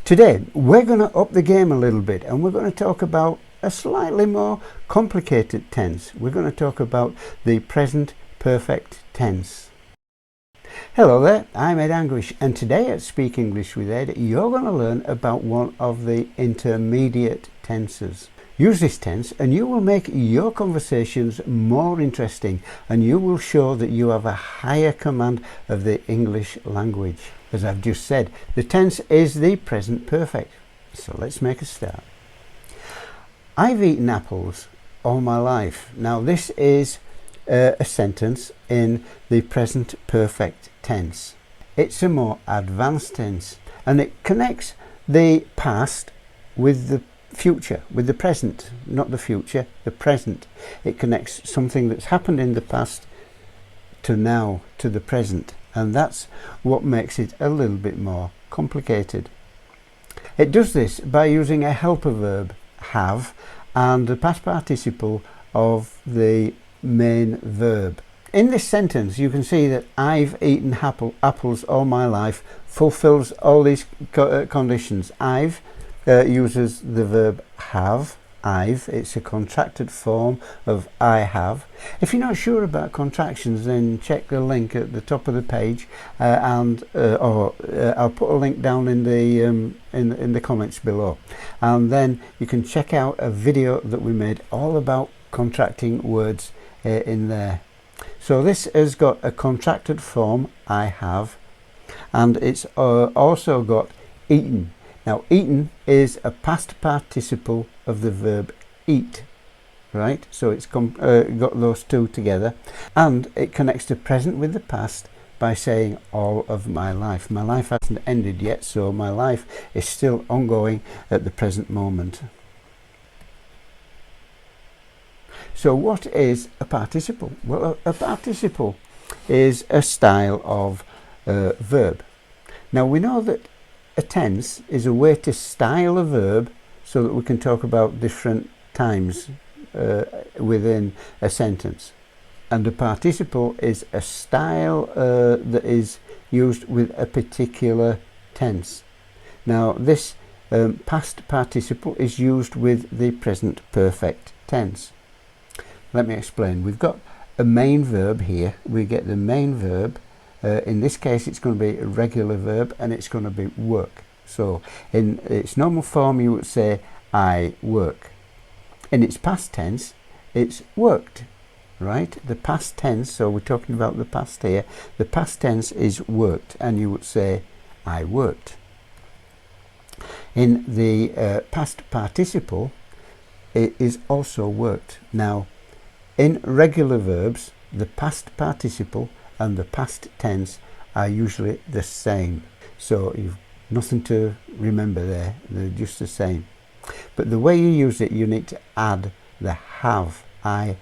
Today we're going to up the game a little bit and we're going to talk about a slightly more complicated tense. We're going to talk about the present perfect tense. Hello there, I'm Ed Anguish, and today at Speak English with Ed you're going to learn about one of the intermediate tenses. Use this tense and you will make your conversations more interesting, and you will show that you have a higher command of the English language. As I've just said, the tense is the present perfect. So let's make a start. I've eaten apples all my life. Now this is a sentence in the present perfect tense. It's a more advanced tense and it connects the past with the future, with the present, not the future, the present. It connects something that's happened in the past to now, to the present, and that's what makes it a little bit more complicated. It does this by using a helper verb, have, and the past participle of the main verb. In this sentence you can see that I've eaten apples all my life fulfills all these conditions. I've uses the verb have, I've. It's a contracted form of I have. If you're not sure about contractions, then check the link at the top of the page, or I'll put a link down in the comments below, and then you can check out a video that we made all about contracting words in there. So this has got a contracted form, I have, and it's also got eaten. Now eaten is a past participle of the verb eat, right? So it's got those two together, and it connects the present with the past by saying all of my life. My life hasn't ended yet, so my life is still ongoing at the present moment. So what is a participle? Well, a participle is a style of verb. Now we know that a tense is a way to style a verb so that we can talk about different times within a sentence. And a participle is a style that is used with a particular tense. Now this past participle is used with the present perfect tense. Let me explain. We've got a main verb here. We get the main verb. In this case it's going to be a regular verb and it's going to be work. So in its normal form you would say I work. In its past tense it's worked, right? The past tense, so we're talking about the past here, the past tense is worked, and you would say I worked. In the past participle it is also worked. Now in regular verbs the past participle and the past tense are usually the same, so you've nothing to remember there, they're just the same. But the way you use it, you need to add the have. I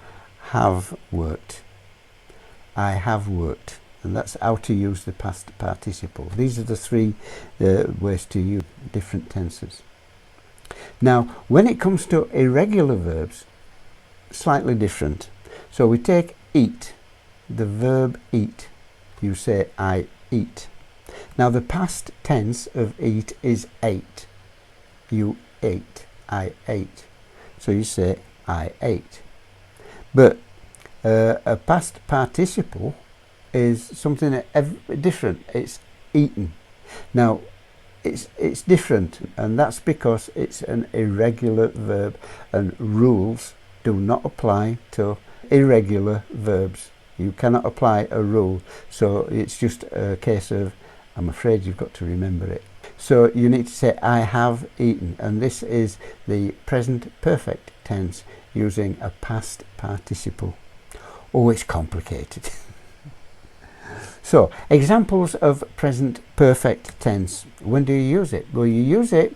have worked, I have worked, and that's how to use the past participle. These are the three ways to use different tenses. Now when it comes to irregular verbs, slightly different. So we take eat, the verb eat, you say I eat. Now the past tense of eat is ate. You ate, I ate. So you say I ate. But a past participle is something different. It's eaten. Now it's different, and that's because it's an irregular verb, and rules do not apply to irregular verbs. You cannot apply a rule, so it's just a case of, I'm afraid you've got to remember it. So you need to say I have eaten, and this is the present perfect tense using a past participle. Oh, it's complicated. So examples of present perfect tense. When do you use it? Well, you use it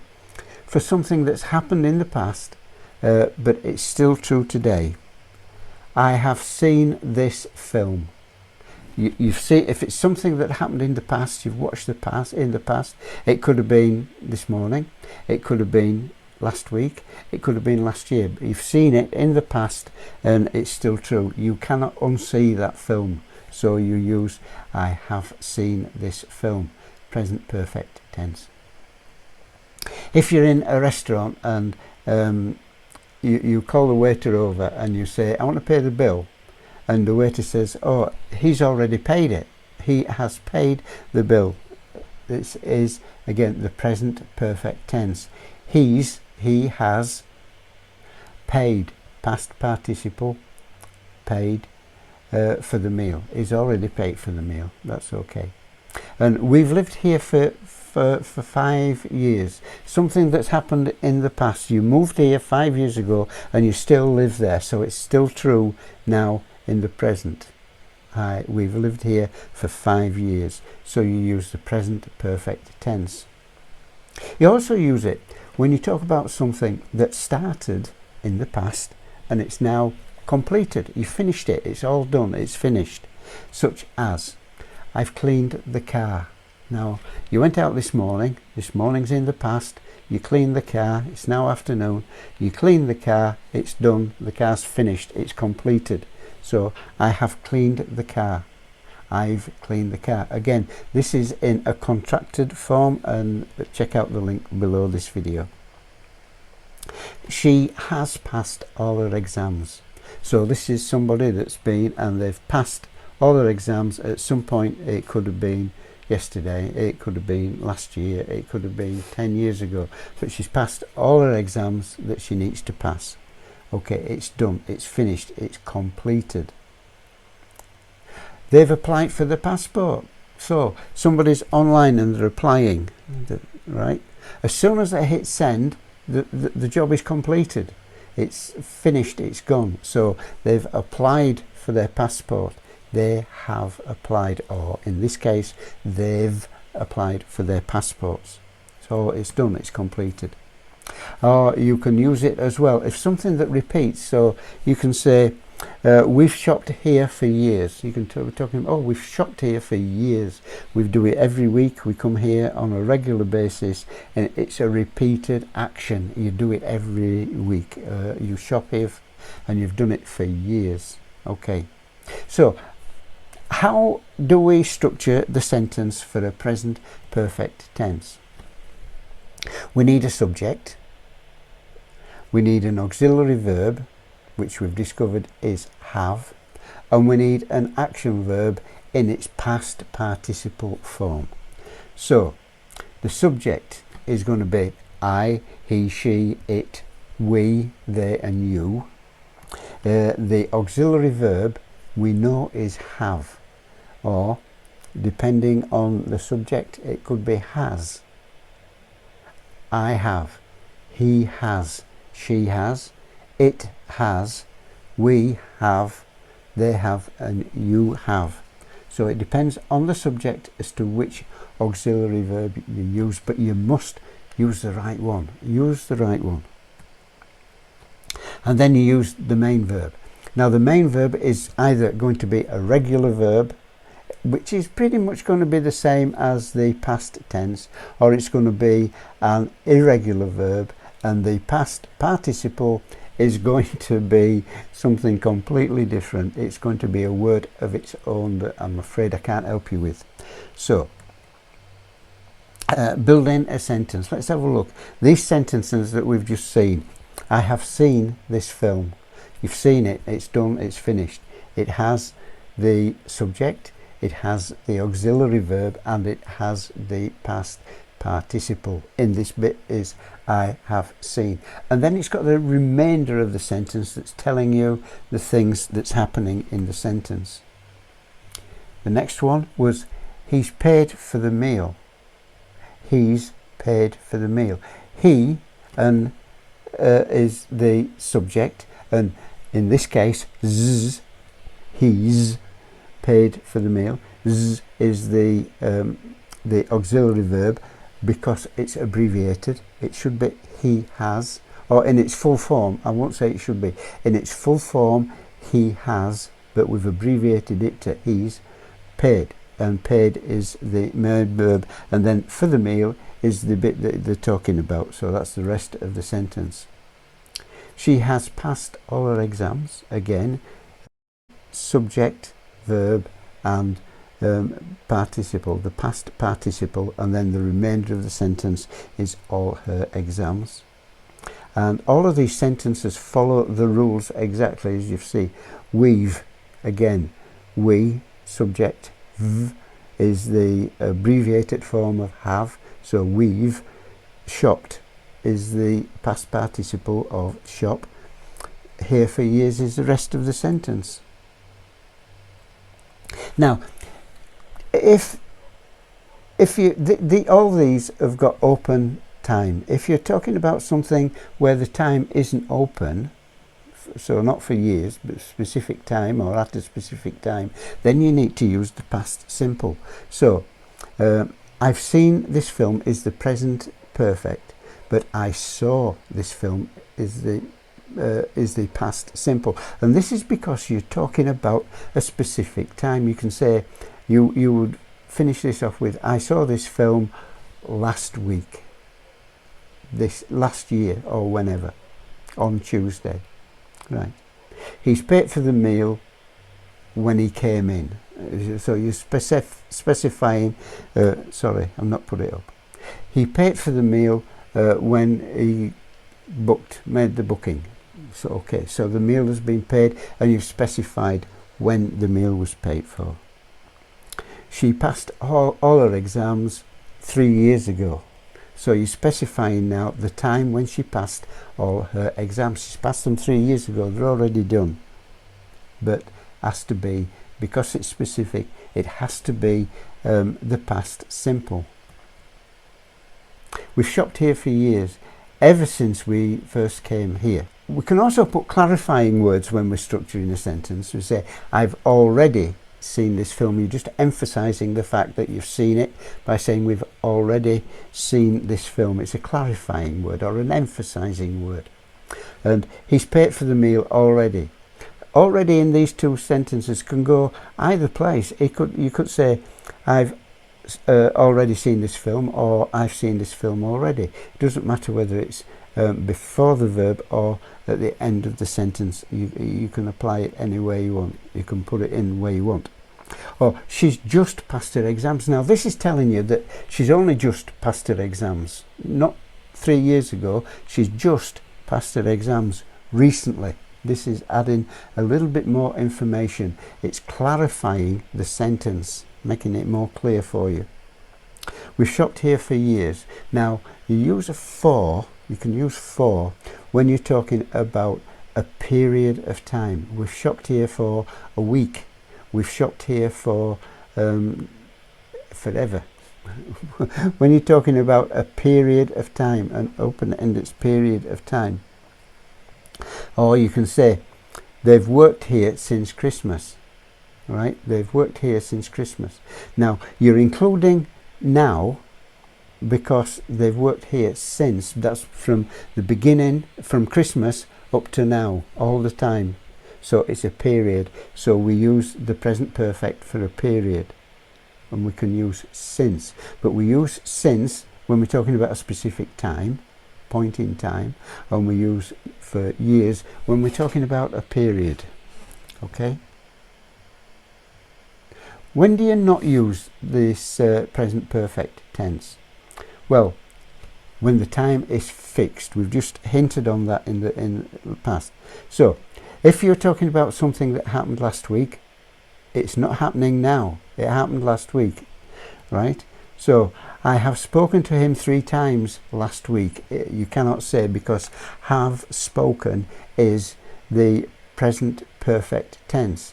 for something that's happened in the past, but it's still true today. I have seen this film. You've seen, if it's something that happened in the past, you've watched in the past. It could have been this morning, it could have been last week, it could have been last year, but you've seen it in the past and it's still true. You cannot unsee that film, so you use I have seen this film, present perfect tense. If you're in a restaurant and you call the waiter over and you say, I want to pay the bill, and the waiter says, oh, he's already paid it. He has paid the bill. This is, again, the present perfect tense. He has paid, past participle, paid for the meal. He's already paid for the meal. That's okay. And we've lived here for 5 years. Something that's happened in the past. You moved here 5 years ago and you still live there, so it's still true now in the present. We've lived here for 5 years, so you use the present perfect tense. You also use it when you talk about something that started in the past and it's now completed. You finished it. It's all done. It's finished. Such as, I've cleaned the car. Now, you went out this morning. This morning's in the past. You cleaned the car. It's now afternoon. You cleaned the car. It's done. The car's finished. It's completed. So, I have cleaned the car. I've cleaned the car. Again, this is in a contracted form, and check out the link below this video. She has passed all her exams. So this is somebody that's been and they've passed all their exams at some point. It could have been yesterday, it could have been last year, it could have been 10 years ago, but she's passed all her exams that she needs to pass. Okay, it's done, it's finished, it's completed. They've applied for the passport. So somebody's online and they're applying, right? As soon as they hit send, the job is completed. It's finished, it's gone. So they've applied for their passport. They have applied, or in this case, they've applied for their passports. So it's done, it's completed. Or you can use it as well if something that repeats. So you can say, we've shopped here for years. You can we're talking, oh, we've shopped here for years. We do it every week. We come here on a regular basis, and it's a repeated action. You do it every week. You shop here, and you've done it for years. Okay. So, how do we structure the sentence for a present perfect tense? We need a subject. We need an auxiliary verb, which we've discovered is have, and we need an action verb in its past participle form. So the subject is going to be I, he, she, it, we, they and you. The auxiliary verb we know is have, or depending on the subject it could be has. I have, he has, she has, it has, we have, they have and you have. So it depends on the subject as to which auxiliary verb you use, but you must use the right one. Use the right one. And then you use the main verb. Now the main verb is either going to be a regular verb, which is pretty much going to be the same as the past tense, or it's going to be an irregular verb, and the past participle is going to be something completely different. It's going to be a word of its own that I'm afraid I can't help you with. So, building a sentence. Let's have a look. These sentences that we've just seen. I have seen this film. You've seen it. It's done. It's finished. It has the subject. It has the auxiliary verb, and it has the past participle. In this bit is I have seen, and then it's got the remainder of the sentence that's telling you the things that's happening in the sentence. The next one was he's paid for the meal. He's paid for the meal. He and is the subject, and in this case he's paid for the meal. Z is the auxiliary verb because it's abbreviated. It should be he has, or in its full form. I won't say it should be. In its full form, he has, but we've abbreviated it to he's paid. And paid is the main verb, and then for the meal is the bit that they're talking about. So that's the rest of the sentence. She has passed all her exams. Again, subject, verb, and participle, the past participle, and then the remainder of the sentence is all her exams. And all of these sentences follow the rules exactly as you see. We've, again, we, subject, v is the abbreviated form of have, so we've. Shopped is the past participle of shop. Here for years is the rest of the sentence. Now, if you all these have got open time. If you're talking about something where the time isn't open, so not for years, but specific time or at a specific time, then you need to use the past simple. So, I've seen this film is the present perfect, but I saw this film is the past simple. And this is because you're talking about a specific time. You can say, you would finish this off with, I saw this film last week, this last year, or whenever, on Tuesday. Right. He's paid for the meal when he came in. So you're specifying, sorry, I'm not put it up. He paid for the meal when he made the booking. So okay, so the meal has been paid and you've specified when the meal was paid for. She passed all her exams 3 years ago. So you're specifying now the time when she passed all her exams. She's passed them 3 years ago, they're already done. But has to be, because it's specific, it has to be the past simple. We've shopped here for years, ever since we first came here. We can also put clarifying words when we're structuring a sentence. We say, I've already seen this film. You're just emphasizing the fact that you've seen it by saying we've already seen this film. It's a clarifying word or an emphasizing word. And he's paid for the meal already. Already in these two sentences can go either place. You could say, I've already seen this film, or I've seen this film already. It doesn't matter whether it's before the verb or at the end of the sentence. You can apply it any way you want. You can put it in where you want. Or she's just passed her exams. Now this is telling you that she's only just passed her exams, not 3 years ago. She's just passed her exams recently. This is adding a little bit more information. It's clarifying the sentence, making it more clear for you. We've shopped here for years. Now you use a for, you can use for when you're talking about a period of time. We've shopped here for a week. We've shopped here for forever. When you're talking about a period of time, an open-ended period of time. Or you can say, they've worked here since Christmas. Right? They've worked here since Christmas. Now, you're including now because they've worked here since. That's from the beginning, from Christmas up to now, all the time. So it's a period. So we use the present perfect for a period. And we can use since. But we use since when we're talking about a specific time, point in time. And we use for years when we're talking about a period. Okay? When do you not use this present perfect tense? Well, when the time is fixed. We've just hinted on that in the past. So, if you're talking about something that happened last week, it's not happening now. It happened last week, right? So, I have spoken to him 3 times last week. You cannot say, because have spoken is the present perfect tense.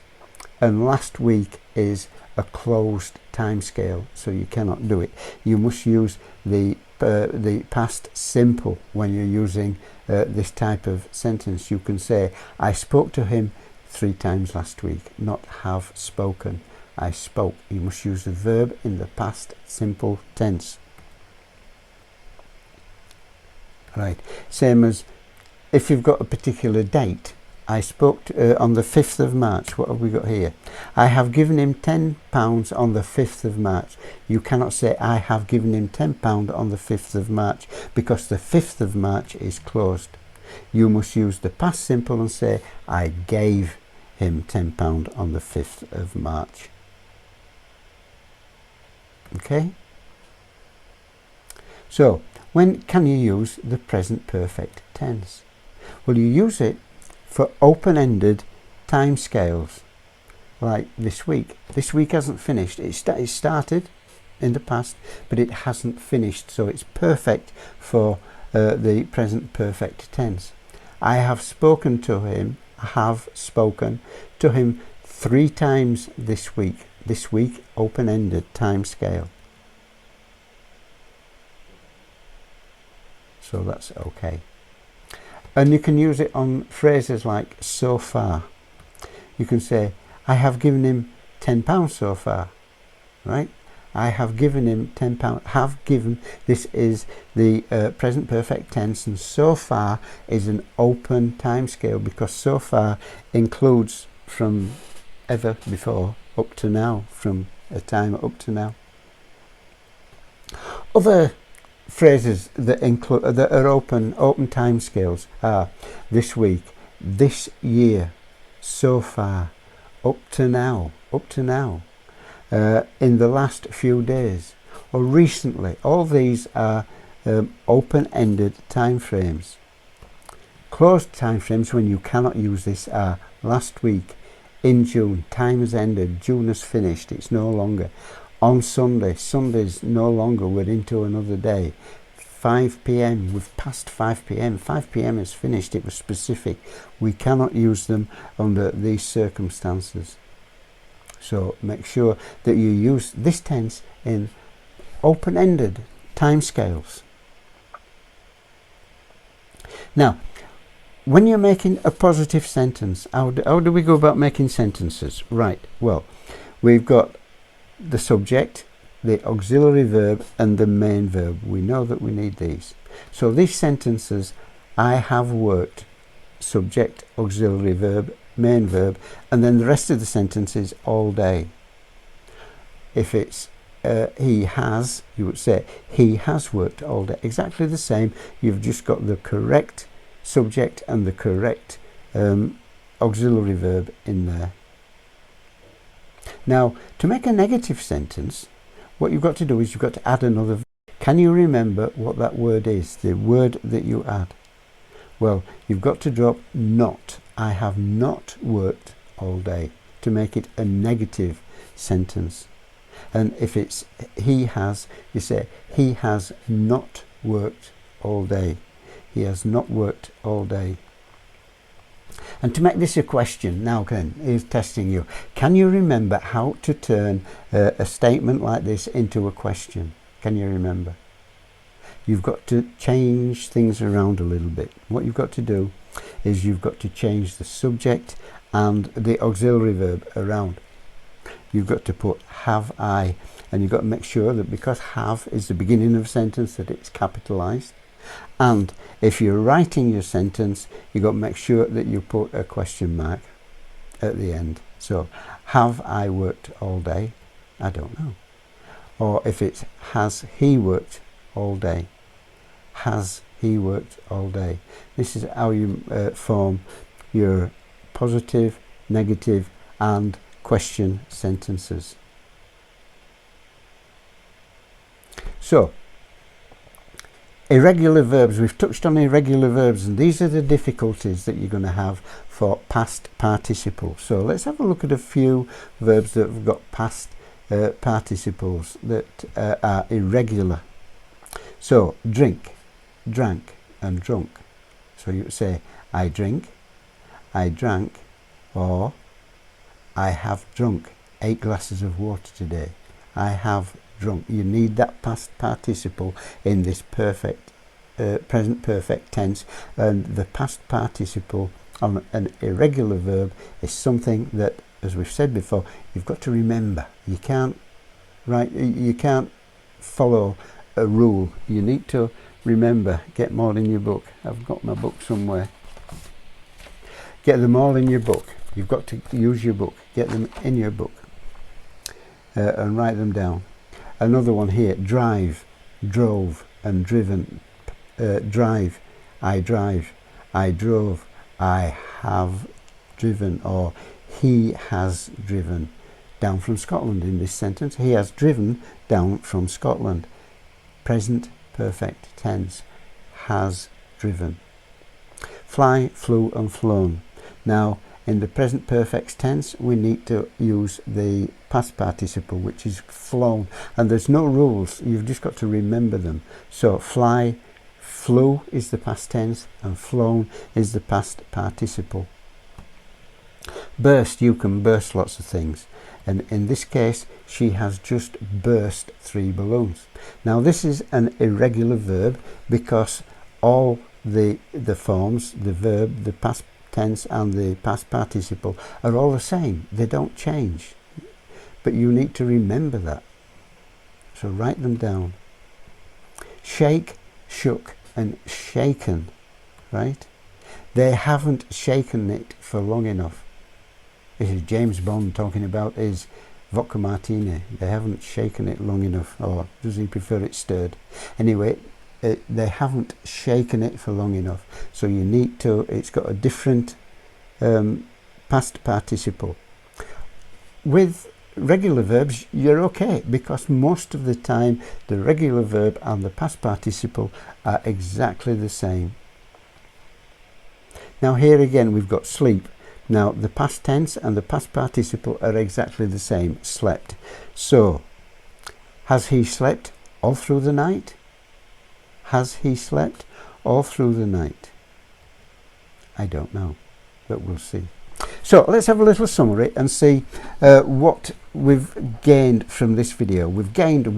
And last week is a closed time scale, so you cannot do it. You must use the past simple when you're using this type of sentence. You can say, I spoke to him 3 times last week, not have spoken. I spoke. You must use the verb in the past simple tense. Right. Same as if you've got a particular date. I spoke to, on the 5th of March. What have we got here? I have given him £10 on the 5th of March. You cannot say I have given him £10 on the 5th of March because the 5th of March is closed. You must use the past simple and say I gave him £10 on the 5th of March. Okay? So, when can you use the present perfect tense? Well, you use it for open-ended time scales, like this week. This week hasn't finished. It started in the past, but it hasn't finished, so it's perfect for the present perfect tense. I have spoken to him. I have spoken to him 3 times this week. This week, open-ended time scale. So that's okay. And you can use it on phrases like so far. You can say, I have given him £10 so far, right? I have given him £10. Have given, this is the present perfect tense, and so far is an open time scale, because so far includes from ever before up to now, from a time up to now. Other phrases that include that are open time scales are this week, this year, so far, up to now, in the last few days, or recently. All these are open-ended time frames. Closed time frames, when you cannot use this, are last week, in June, time has ended, June has finished, it's no longer. On Sunday, Sunday's no longer, we're into another day. 5 p.m, we've passed 5 p.m, 5 p.m is finished, it was specific. We cannot use them under these circumstances. So make sure that you use this tense in open-ended time scales. Now, when you're making a positive sentence, how do we go about making sentences? Right, well, we've got the subject, the auxiliary verb, and the main verb. We know that we need these. So these sentences, I have worked, subject, auxiliary verb, main verb, and then the rest of the sentence is all day. If it's he has, you would say he has worked all day. Exactly the same. You've just got the correct subject and the correct auxiliary verb in there. Now, to make a negative sentence, what you've got to do is you've got to add another verb. Can you remember what that word is, the word that you add? Well, you've got to drop not. I have not worked all day, to make it a negative sentence. And if it's he has, you say he has not worked all day. He has not worked all day. And to make this a question, now Ken is testing you. Can you remember how to turn a statement like this into a question? Can you remember? You've got to change things around a little bit. What you've got to do is you've got to change the subject and the auxiliary verb around. You've got to put have I, and you've got to make sure that because have is the beginning of a sentence, that it's capitalized. And if you're writing your sentence, you've got to make sure that you put a question mark at the end. So, have I worked all day? I don't know. Or if it's has he worked all day? Has he worked all day? This is how you form your positive, negative and question sentences. So, irregular verbs. We've touched on irregular verbs, and these are the difficulties that you're going to have for past participle. So let's have a look at a few verbs that have got past participles that are irregular. So drink, drank and drunk. So you say I drink, I drank, or I have drunk 8 glasses of water today. I have drunk. You need that past participle in this perfect present perfect tense, and the past participle on an irregular verb is something that, as we've said before, you've got to remember. You can't follow a rule. You need to remember. Get more in your book. I've got my book somewhere. Get them all in your book. You've got to use your book. Get them in your book and write them down. Another one here, drive, drove and driven. Drive, I drove, I have driven, or he has driven. down from Scotland in this sentence. He has driven down from Scotland. Present perfect tense. Has driven. Fly, flew and flown. Now in the present perfect tense we need to use the past participle, which is flown, and there's no rules, you've just got to remember them. So fly, flew is the past tense and flown is the past participle. Burst, you can burst lots of things, and in this case she has just burst 3 balloons. Now this is an irregular verb because all the forms, the verb, the past tense and the past participle are all the same. They don't change, but you need to remember that. So write them down. Shake, shook and shaken, right? They haven't shaken it for long enough. This is James Bond talking about his vodka martini. They haven't shaken it long enough, or does he prefer it stirred? Anyway, they haven't shaken it for long enough, so you need to, it's got a different past participle. With regular verbs you're okay, because most of the time the regular verb and the past participle are exactly the same. Now here again we've got sleep. Now the past tense and the past participle are exactly the same, slept. So has he slept all through the night? Has he slept all through the night? I don't know, but we'll see. So let's have a little summary and see what we've gained from this video. We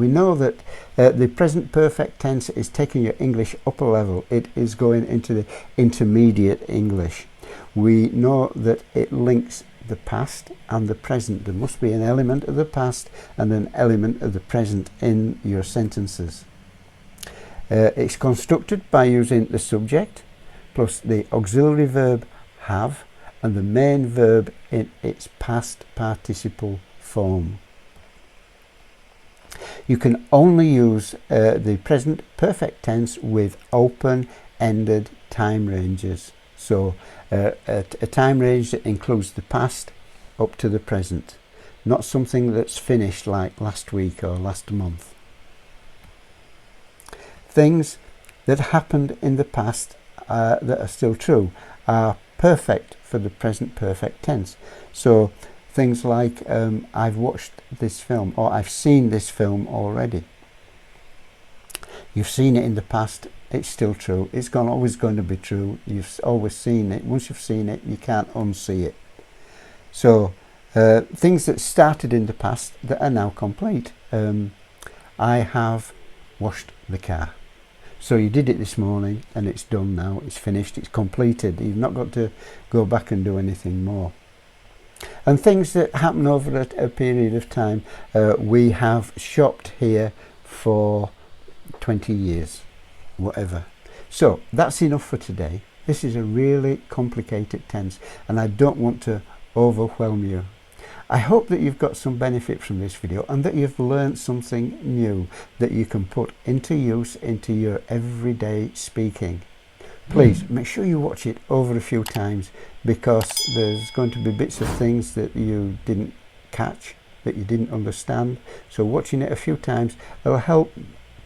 know that the present perfect tense is taking your English up a level. It is going into the intermediate English. We know that it links the past and the present. There must be an element of the past and an element of the present in your sentences. It's constructed by using the subject plus the auxiliary verb have and the main verb in its past participle form. You can only use the present perfect tense with open-ended time ranges. So a time range that includes the past up to the present, not something that's finished like last week or last month. Things that happened in the past that are still true are perfect for the present perfect tense. So things like I've watched this film, or I've seen this film already. You've seen it in the past, it's still true. It's always going to be true. You've always seen it. Once you've seen it, you can't unsee it. So things that started in the past that are now complete. I have washed the car. So you did it this morning and it's done now, it's finished, it's completed. You've not got to go back and do anything more. And things that happen over a period of time. We have shopped here for 20 years, whatever. So that's enough for today. This is a really complicated tense and I don't want to overwhelm you. I hope that you've got some benefit from this video and that you've learned something new that you can put into use into your everyday speaking. Please make sure you watch it over a few times, because there's going to be bits of things that you didn't catch, that you didn't understand. So watching it a few times will help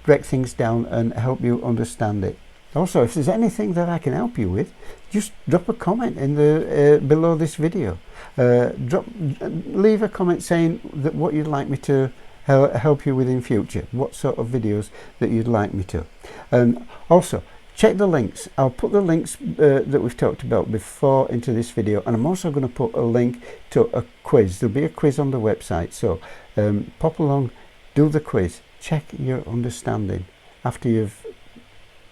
break things down and help you understand it. Also, if there's anything that I can help you with, just drop a comment in the below this video. Leave a comment saying that what you'd like me to help you with in future, what sort of videos that you'd like me to. And also check the links. I'll put the links that we've talked about before into this video, and I'm also going to put a link to a quiz. There'll be a quiz on the website, so pop along, do the quiz, check your understanding after you've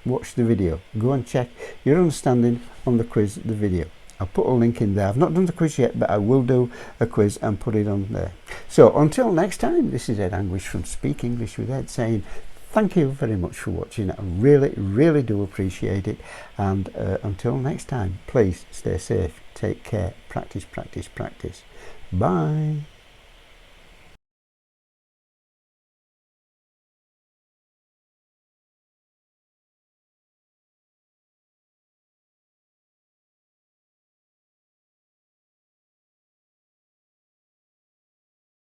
watch the video. Go and check your understanding on the quiz, the video. I'll put a link in there. I've not done the quiz yet, but I will do a quiz and put it on there. So until next time, this is Ed Anguish from Speak English with Ed saying thank you very much for watching. I really do appreciate it. And until next time, please stay safe, take care, practice. Bye.